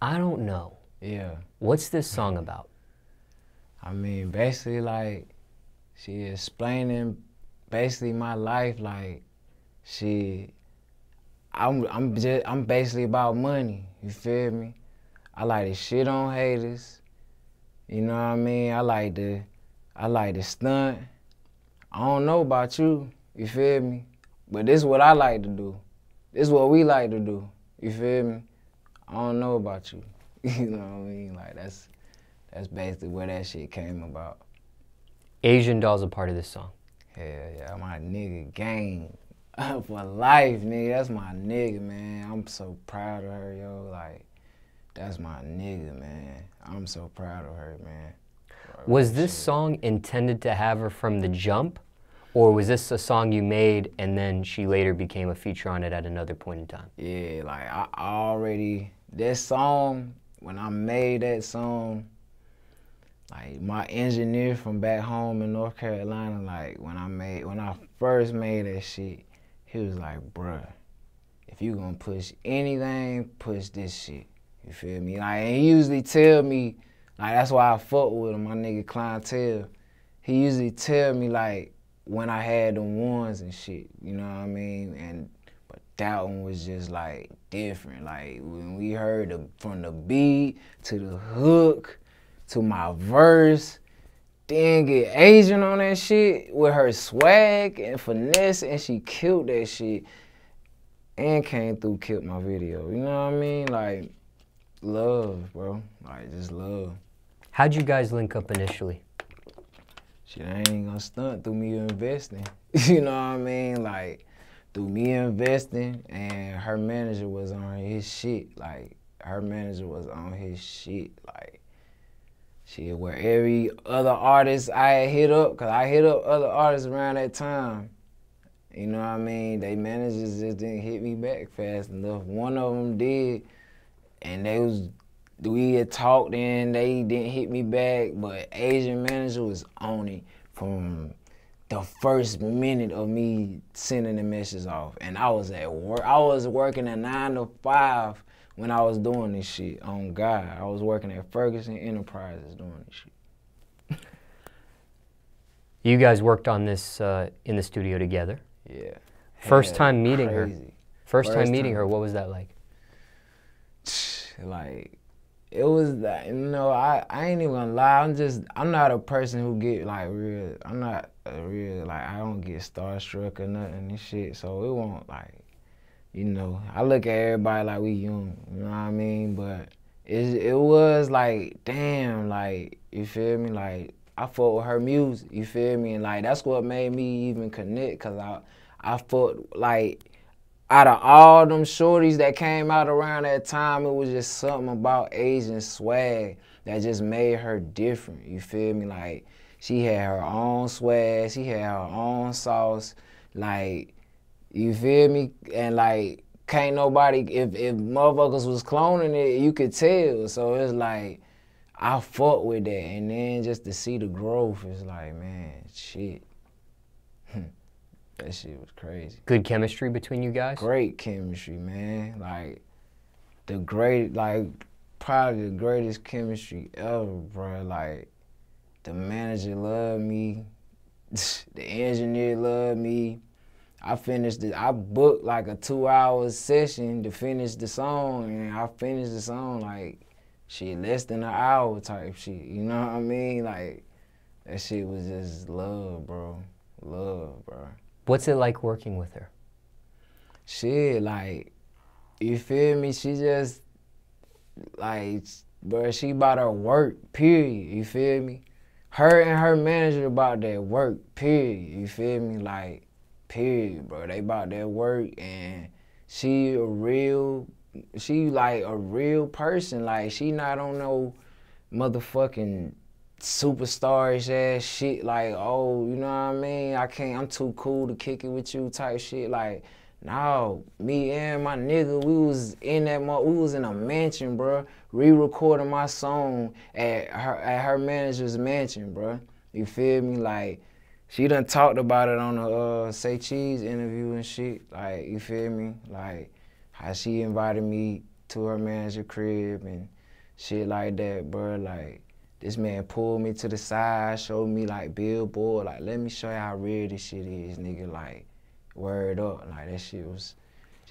I don't know. Yeah. What's this song about? I mean, basically, like, she explaining basically my life, like, I'm basically about money, you feel me? I like to shit on haters, you know what I mean? I like to stunt. I don't know about you, you feel me? But this is what I like to do. This is what we like to do, you feel me? I don't know about you, you know what I mean? Like, that's basically where that shit came about. Asian Doll's a part of this song. Hell yeah, my nigga gang for life, nigga. That's my nigga, man. I'm so proud of her, yo. Like, that's my nigga, man. I'm so proud of her, man. Was this song intended to have her from the jump? Or was this a song you made and then she later became a feature on it at another point in time? Yeah, like that song, when I made that song, like my engineer from back home in North Carolina, like when I first made that shit, he was like, bruh, if you gonna push anything, push this shit. You feel me? Like, and he usually tell me, like, that's why I fuck with him, my nigga clientele. He usually tell me, like, when I had them ones and shit, you know what I mean? But that one was just like different. Like when we heard from the beat to the hook to my verse, then get Asian on that shit with her swag and finesse, and she killed that shit and came through, killed my video. You know what I mean? Like, love, bro. Like, just love. How'd you guys link up initially? Shit, I ain't gonna stunt through me investing. You know what I mean? Like, through me investing, and her manager was on his shit. Like, her manager was on his shit. Like, shit, where every other artist I had hit up, because I hit up other artists around that time. You know what I mean? They managers just didn't hit me back fast enough. One of them did, and we had talked and they didn't hit me back, but Asian manager was on it from the first minute of me sending the message off. And I was at work. I was working at 9 to 5 when I was doing this shit, on God. I was working at Ferguson Enterprises doing this shit. You guys worked on this in the studio together. Yeah. First time meeting her. First time meeting time. her, what was that like? Like, it was that, you know, I ain't even gonna lie, I'm not a person who get like real, I'm not a real, like, I don't get starstruck or nothing and shit, so it won't like, you know, I look at everybody like we young, you know what I mean, but it was like, damn, like, you feel me, like, I fuck with her music, you feel me, and like, that's what made me even connect, cause I fuck, like, out of all them shorties that came out around that time, it was just something about Asian swag that just made her different, you feel me? Like, she had her own swag, she had her own sauce, like, you feel me? And like, can't nobody, if motherfuckers was cloning it, you could tell. So it's like, I fuck with that. And then just to see the growth, it's like, man, shit. That shit was crazy. Good chemistry between you guys? Great chemistry, man. Like, probably the greatest chemistry ever, bro. Like, the manager loved me. The engineer loved me. I booked like a 2-hour session to finish the song, and I finished the song like, shit, less than an hour type shit. You know what I mean? Like, that shit was just love, bro. Love, bro. What's it like working with her? Shit, like, you feel me? She just, like, bro, she about her work, period, you feel me? Her and her manager about that work, period, you feel me? Like, period, bro. They about that work, and she like a real person. Like, she not on no motherfucking superstarish ass shit, like, oh, you know what I mean? I'm too cool to kick it with you type shit. Like, no, me and my nigga, we was in a mansion, bro, re-recording my song at her manager's mansion, bro. You feel me? Like, she done talked about it on the Say Cheese interview and shit. Like, you feel me? Like, how she invited me to her manager crib, and shit like that, bro. Like, this man pulled me to the side, showed me like billboard, like, let me show you how real this shit is, nigga. Like, word up. Like, that shit was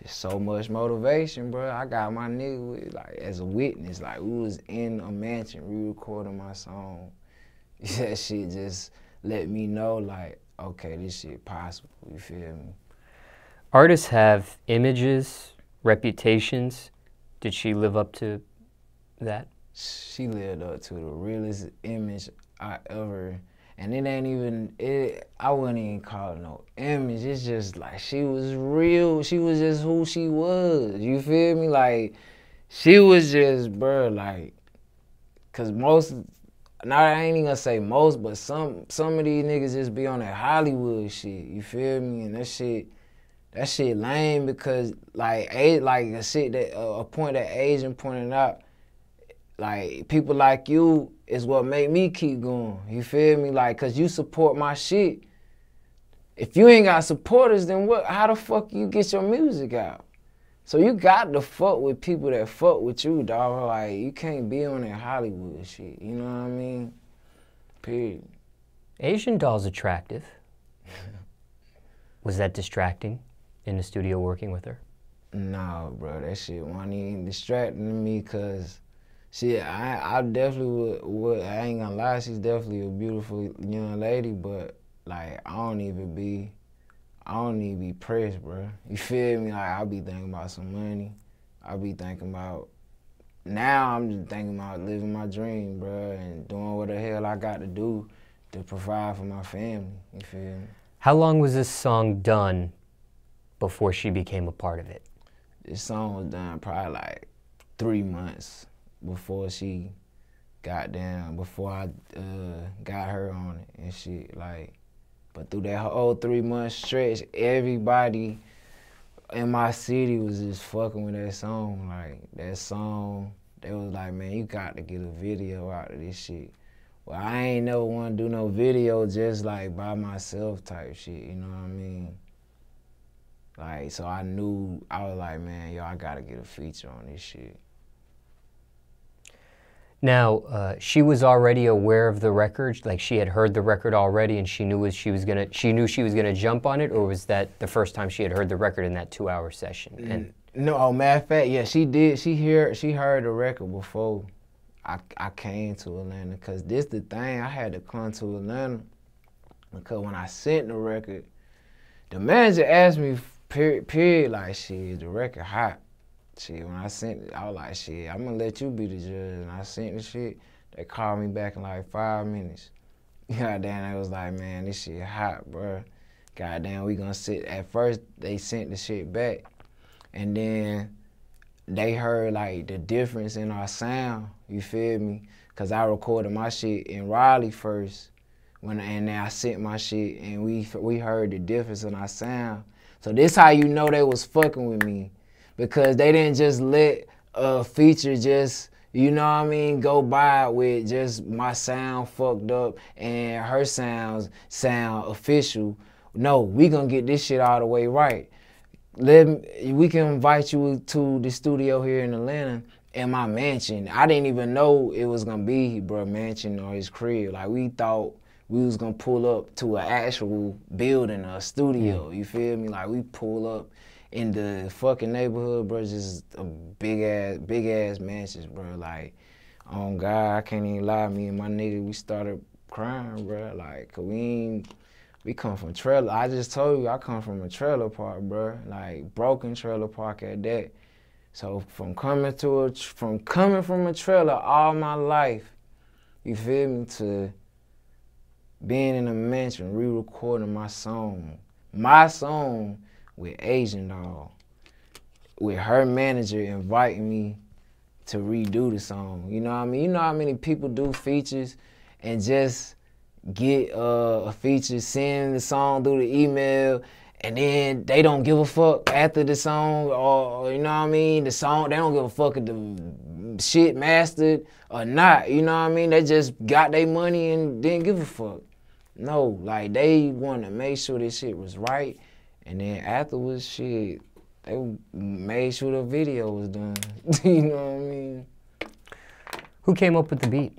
just so much motivation, bro. I got my nigga with, like, as a witness. Like, we was in a mansion re-recording my song. That shit just let me know, like, okay, this shit possible, you feel me? Artists have images, reputations. Did she live up to that? She lived up to the realest image I ever, and it ain't even, I wouldn't even call it no image. It's just like, she was real. She was just who she was, you feel me? Like, she was just, bro, like, cause most, now I ain't even gonna say most, but some of these niggas just be on that Hollywood shit, you feel me? And that shit lame, because like the shit that, a point that Asian pointed out, like, people like you is what make me keep going, you feel me? Like, cause you support my shit. If you ain't got supporters, then what? How the fuck you get your music out? So you got to fuck with people that fuck with you, dog. Like, you can't be on that Hollywood shit, you know what I mean? Period. Asian Doll's attractive. Was that distracting in the studio working with her? Nah, bro, that shit wasn't even distracting me, cause shit, I definitely would, I ain't gonna lie, she's definitely a beautiful young lady, but like, I don't even be pressed, bro. You feel me? Like, I be thinking about some money. I be thinking about, now I'm just thinking about living my dream, bro, and doing what the hell I got to do to provide for my family, you feel me? How long was this song done before she became a part of it? This song was done probably like 3 months before she got down, before I got her on it and shit, like. But through that whole 3-month stretch, everybody in my city was just fucking with that song. Like, that song, they was like, man, you got to get a video out of this shit. Well, I ain't never want to do no video just like by myself type shit, you know what I mean? Like, so I knew, I was like, man, yo, I got to get a feature on this shit. Now, she was already aware of the record, like she had heard the record already, and she knew she was gonna jump on it, or was that the first time she had heard the record in that 2-hour session? And no, matter of fact, yeah, she did. She heard the record before I came to Atlanta, cause this the thing, I had to come to Atlanta because when I sent the record, the manager asked me, period, like, shit, the record hot. Shit, when I sent it, I was like, shit, I'm gonna let you be the judge. And I sent the shit, they called me back in like 5 minutes. Goddamn, they was like, man, this shit hot, bro. Goddamn, we gonna sit. At first, they sent the shit back. And then they heard like the difference in our sound, you feel me? Cause I recorded my shit in Raleigh first. And then I sent my shit and we heard the difference in our sound. So this how you know they was fucking with me. Because they didn't just let a feature just, you know what I mean, go by with just my sound fucked up and her sound official. No, we gonna get this shit all the way right. We can invite you to the studio here in Atlanta in my mansion. I didn't even know it was gonna be bro mansion or his crib. Like, we thought we was gonna pull up to an actual building, a studio, you feel me? Like, we pull up in the fucking neighborhood, bro, just a big ass mansions, bro. Like, oh God, I can't even lie, me and my nigga, we started crying, bro. Like, 'cause we come from trailer. I just told you, I come from a trailer park, bro. Like, broken trailer park at that. So from coming from a trailer all my life, you feel me, to being in a mansion, re-recording my song with Asian Doll, with her manager inviting me to redo the song. You know what I mean? You know how many people do features and just get a feature, send the song through the email, and then they don't give a fuck after the song, or you know what I mean? The song, they don't give a fuck if the shit mastered or not, you know what I mean? They just got their money and didn't give a fuck. No, like, they want to make sure this shit was right. And then afterwards, shit, they made sure the video was done. You know what I mean? Who came up with the beat?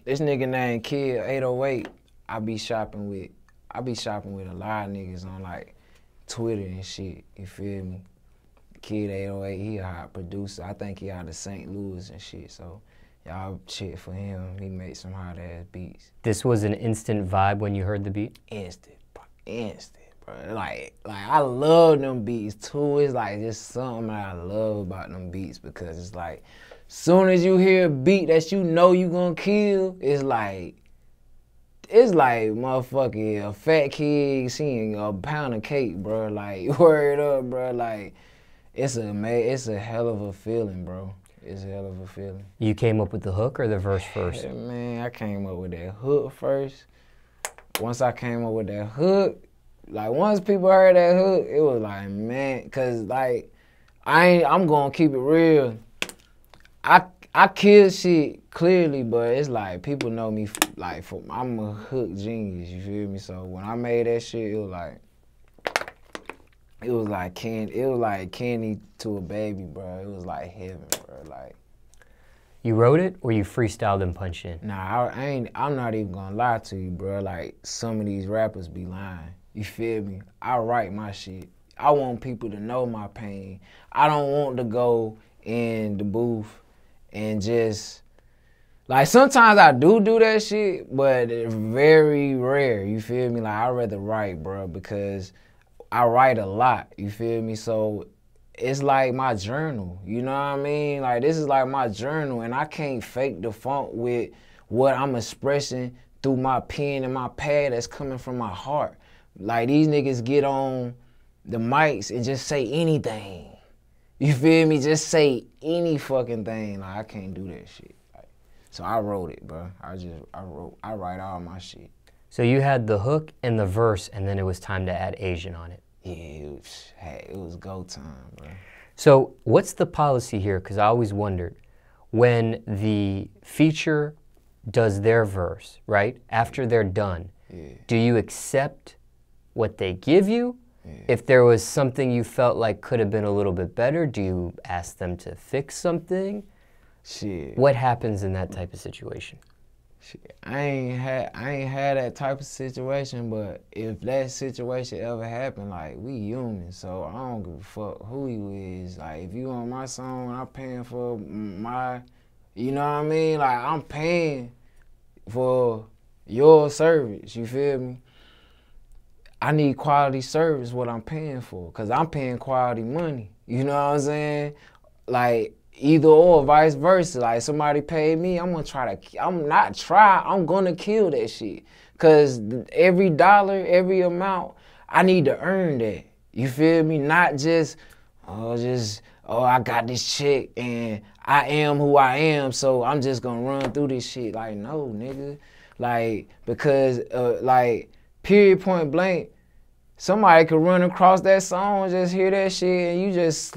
This nigga named Kid 808. I be shopping with a lot of niggas on like Twitter and shit. You feel me? Kid 808, he a hot producer. I think he out of St. Louis and shit. So y'all shit for him. He made some hot ass beats. This was an instant vibe when you heard the beat? Instant, bro. Like I love them beats too. It's like just something that I love about them beats because it's like, soon as you hear a beat that you know you gonna kill, it's like motherfucking a fat kid seeing a pound of cake, bro. Like, word up, bro. Like, it's a hell of a feeling, bro. It's a hell of a feeling. You came up with the hook or the verse first? Yeah, man, I came up with that hook first. Once I came up with that hook, like once people heard that hook, it was like, man, cause like I'm gonna keep it real. I kill shit clearly, but it's like people know me like I'm a hook genius. You feel me? So when I made that shit, it was like candy to a baby, bro. It was like heaven, bro. Like, you wrote it or you freestyled and punched in? Nah, I'm not even gonna lie to you, bro. Like, some of these rappers be lying. You feel me? I write my shit. I want people to know my pain. I don't want to go in the booth and just, like, sometimes I do that shit, but it's very rare. You feel me? Like, I'd rather write, bro, because I write a lot. You feel me? So it's like my journal, you know what I mean? Like, this is like my journal, and I can't fake the funk with what I'm expressing through my pen and my pad that's coming from my heart. Like, these niggas get on the mics and just say anything. You feel me? Just say any fucking thing. Like, I can't do that shit. Like, so I wrote it, bro. I write all my shit. So you had the hook and the verse, and then it was time to add Asian on it. Yeah, it was go time, bro. So what's the policy here? Because I always wondered, when the feature does their verse, right? After they're done, do you accept what they give you? If there was something you felt like could have been a little bit better, do you ask them to fix something? Shit. What happens in that type of situation? Shit. I ain't had that type of situation, but if that situation ever happened, like, we human, so I don't give a fuck who you is. Like, if you on my song, I'm paying for my, you know what I mean? Like, I'm paying for your service, you feel me? I need quality service, what I'm paying for, because I'm paying quality money. You know what I'm saying? Like, either or, vice versa. Like, somebody paid me, I'm gonna kill that shit. Because every dollar, every amount, I need to earn that. You feel me? Not just, I got this check and I am who I am, so I'm just gonna run through this shit. Like, no, nigga. Like, because, period, point blank, somebody could run across that song, just hear that shit, and you just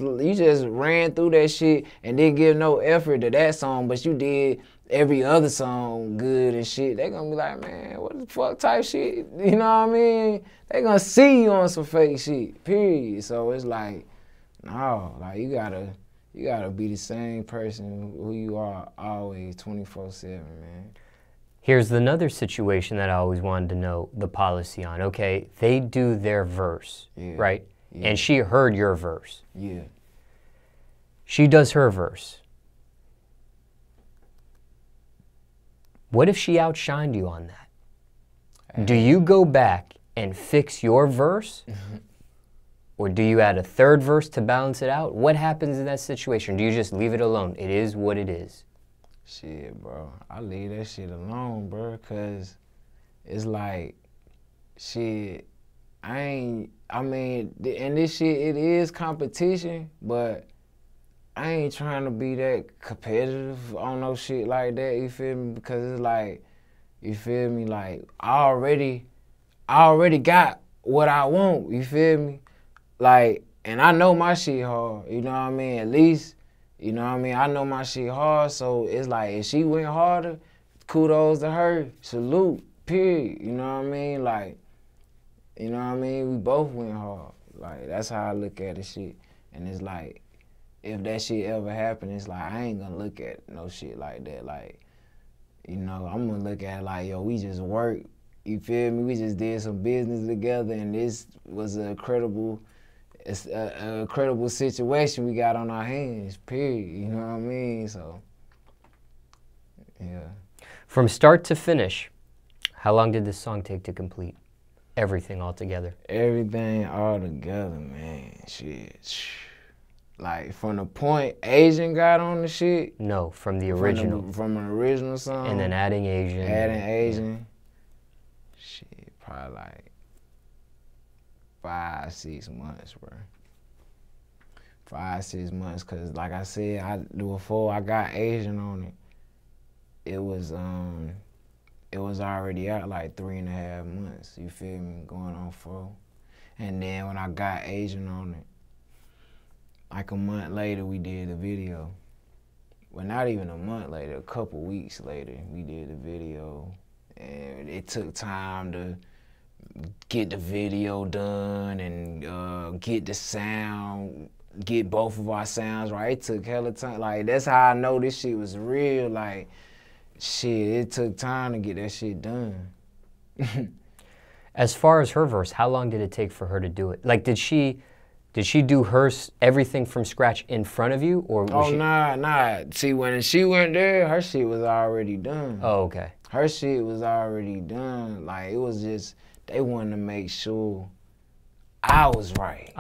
ran through that shit and didn't give no effort to that song, but you did every other song good and shit. They gonna be like, man, what the fuck type shit? You know what I mean? They gonna see you on some fake shit, period. So it's like, no, like, you gotta be the same person who you are always, 24/7, man. Here's another situation that I always wanted to know the policy on. Okay, they do their verse, right? Yeah. And she heard your verse. Yeah. She does her verse. What if she outshined you on that? Do you go back and fix your verse? Or do you add a third verse to balance it out? What happens in that situation? Do you just leave it alone? It is what it is. Shit, bro. I leave that shit alone, bro, because it's like, shit, and this shit, it is competition, but I ain't trying to be that competitive on no shit like that, you feel me? Because it's like, you feel me? Like, I already got what I want, you feel me? Like, and I know my shit hard, you know what I mean? At least, you know what I mean? I know my shit hard, so it's like, if she went harder, kudos to her, salute, period, you know what I mean? Like, you know what I mean? We both went hard. Like, that's how I look at the shit. And it's like, if that shit ever happen, it's like I ain't gonna look at no shit like that. Like, you know, I'm gonna look at it like, yo, we just worked. You feel me? We just did some business together, and this was a credible situation we got on our hands. Period. You know what I mean? So, yeah. From start to finish, how long did this song take to complete? Everything all together. Everything all together, man. Shit. Like, from the point Asian got on the shit. No, from the original. From an original song. And then adding Asian. Adding Asian. Yeah. Shit, probably like 5-6 months, bro. 5-6 months, cause like I said, before I got Asian on it, it was already out like 3.5 months. You feel me? Going on 4. And then when I got Asian on it, like a month later, we did the video. Well, not even a month later, a couple weeks later, we did the video. And it took time to get the video done and get the sound, get both of our sounds right. It took hella time. Like, that's how I know this shit was real. Like, shit, it took time to get that shit done. As far as her verse, how long did it take for her to do it? Like, did she do everything from scratch in front of you, or was nah. See, when she went there, her shit was already done. Oh, okay. Her shit was already done. Like, it was just, they wanted to make sure I was right.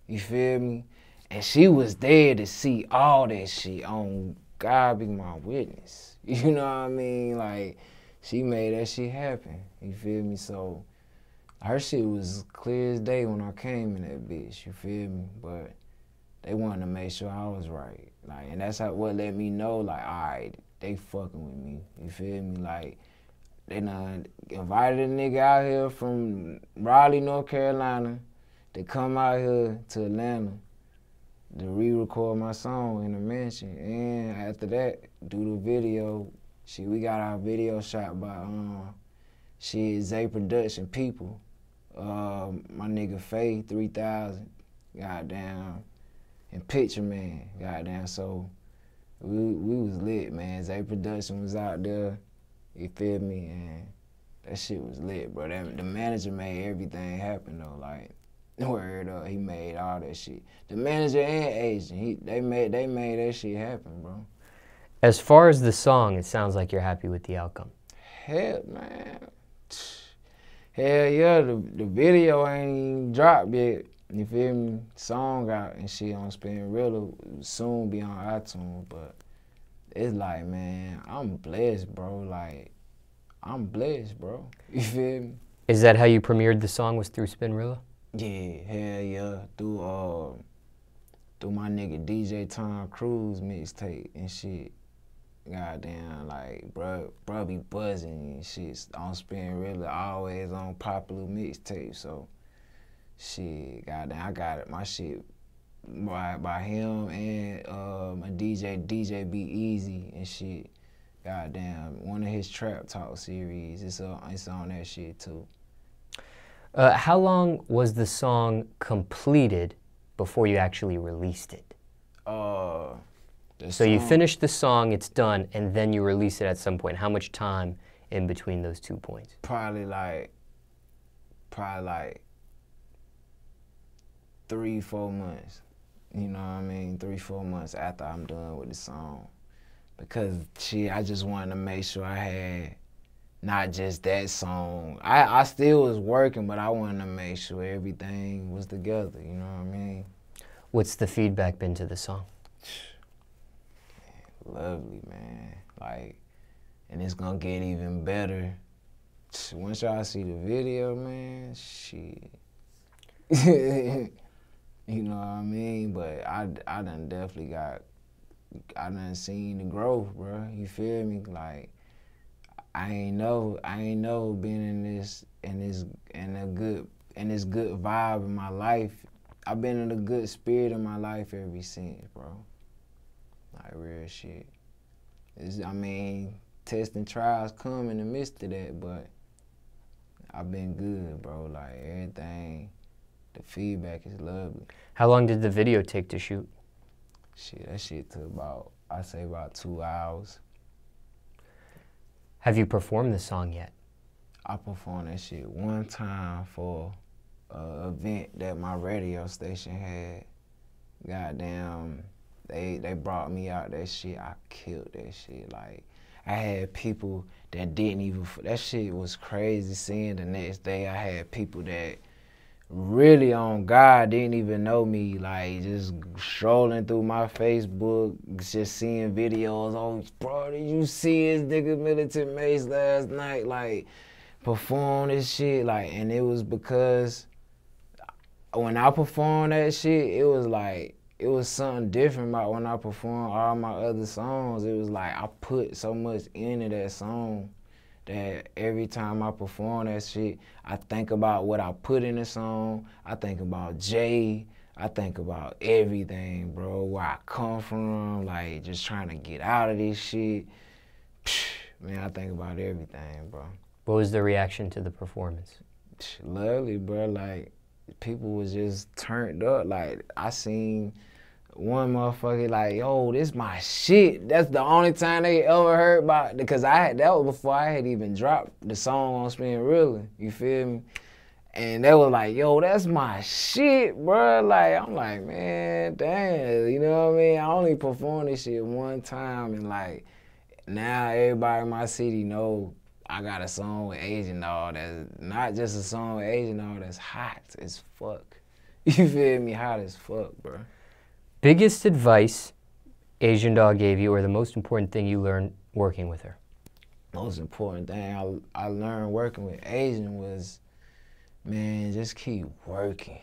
You feel me? And she was there to see all that shit on God be my witness. You know what I mean? Like, she made that shit happen. You feel me? So, her shit was clear as day when I came in that bitch. You feel me? But they wanted to make sure I was right. Like, and that's what let me know, like, all right, they fucking with me. You feel me? Like, they done invited a nigga out here from Raleigh, North Carolina, to come out here to Atlanta to re-record my song in the mansion. And after that, do the video. Shit, we got our video shot by Zay Production people. My nigga Faye 3000, goddamn, and Picture Man, goddamn. So we was lit, man. Zay Production was out there, you feel me, and that shit was lit, bro. The manager made everything happen though, like, word up, he made all that shit. The manager and agent, they made that shit happen, bro. As far as the song, it sounds like you're happy with the outcome. Hell, man. Hell yeah, the video ain't even dropped yet. You feel me? Song out and shit on Spin Rilla, soon be on iTunes, but it's like, man, I'm blessed, bro. Like, I'm blessed, bro. You feel me? Is that how you premiered the song, was through Spinrilla? Yeah, hell yeah. Through my nigga DJ Tom Cruise mixtape and shit. Goddamn, like, bro be buzzing and shit on Spinrilla, always on popular mixtape. So, shit, goddamn, I got it. My shit by him and a DJ Be Easy and shit. Goddamn, one of his Trap Talk series. It's on that shit too. How long was the song completed before you actually released it? So you finish the song, it's done, and then you release it at some point. How much time in between those 2 points? Probably like 3-4 months. You know what I mean? 3-4 months after I'm done with the song. Because, shit, I just wanted to make sure I had not just that song. I still was working, but I wanted to make sure everything was together, you know what I mean? What's the feedback been to the song? Lovely, man. Like, and it's gonna get even better. Once y'all see the video, man, shit. You know what I mean? But I done definitely I done seen the growth, bro. You feel me? Like, I ain't know been in this good vibe in my life. I've been in a good spirit in my life ever since, bro. Like, real shit. I mean, tests and trials come in the midst of that, but I've been good, bro. Like, everything, the feedback is lovely. How long did the video take to shoot? Shit, that shit took about, I say about 2 hours. Have you performed the song yet? I performed that shit one time for an event that my radio station had. Goddamn, they brought me out that shit. I killed that shit. Like, I had people that didn't even, that shit was crazy seeing the next day. I had people that really on God didn't even know me, like just strolling through my Facebook, just seeing videos. Oh, bro, did you see his nigga Militant Ma last night? Like, perform this shit. Like, and it was because when I performed that shit, it was like, it was something different about when I performed all my other songs. It was like I put so much into that song that every time I perform that shit, I think about what I put in the song. I think about Jay. I think about everything, bro, where I come from, like just trying to get out of this shit. Man, I think about everything, bro. What was the reaction to the performance? Lovely, bro. Like, people was just turned up. Like, I seen one motherfucker like, yo, this my shit. That's the only time they ever heard about, because that was before I had even dropped the song on Spin Reelin', you feel me? And they was like, yo, that's my shit, bro. Like, I'm like, man, damn, you know what I mean? I only performed this shit one time, and like, now everybody in my city know I got a song with Asian Dog that's not just a song with Asian Dog that's hot as fuck. You feel me? Hot as fuck, bro. Biggest advice Asian Dog gave you, or the most important thing you learned working with her? Most important thing I learned working with Asian was, man, just keep working.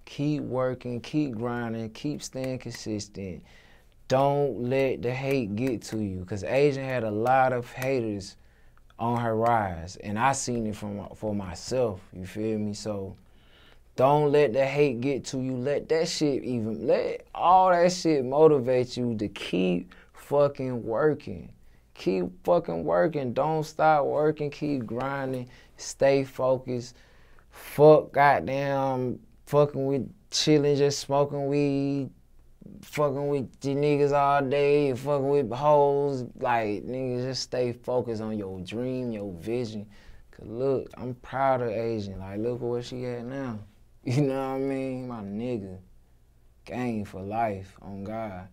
Keep working, keep grinding, keep staying consistent. Don't let the hate get to you, because Asian had a lot of haters on her rise, and I seen it for myself, you feel me? So don't let the hate get to you. Let all that shit motivate you to keep fucking working. Keep fucking working. Don't stop working. Keep grinding. Stay focused. Fuck goddamn fucking with chilling, just smoking weed, fucking with the niggas all day, fucking with hoes. Like, niggas, just stay focused on your dream, your vision. Cause look, I'm proud of Asian. Like, look at where she at now. You know what I mean? My nigga. Gang for life, on God.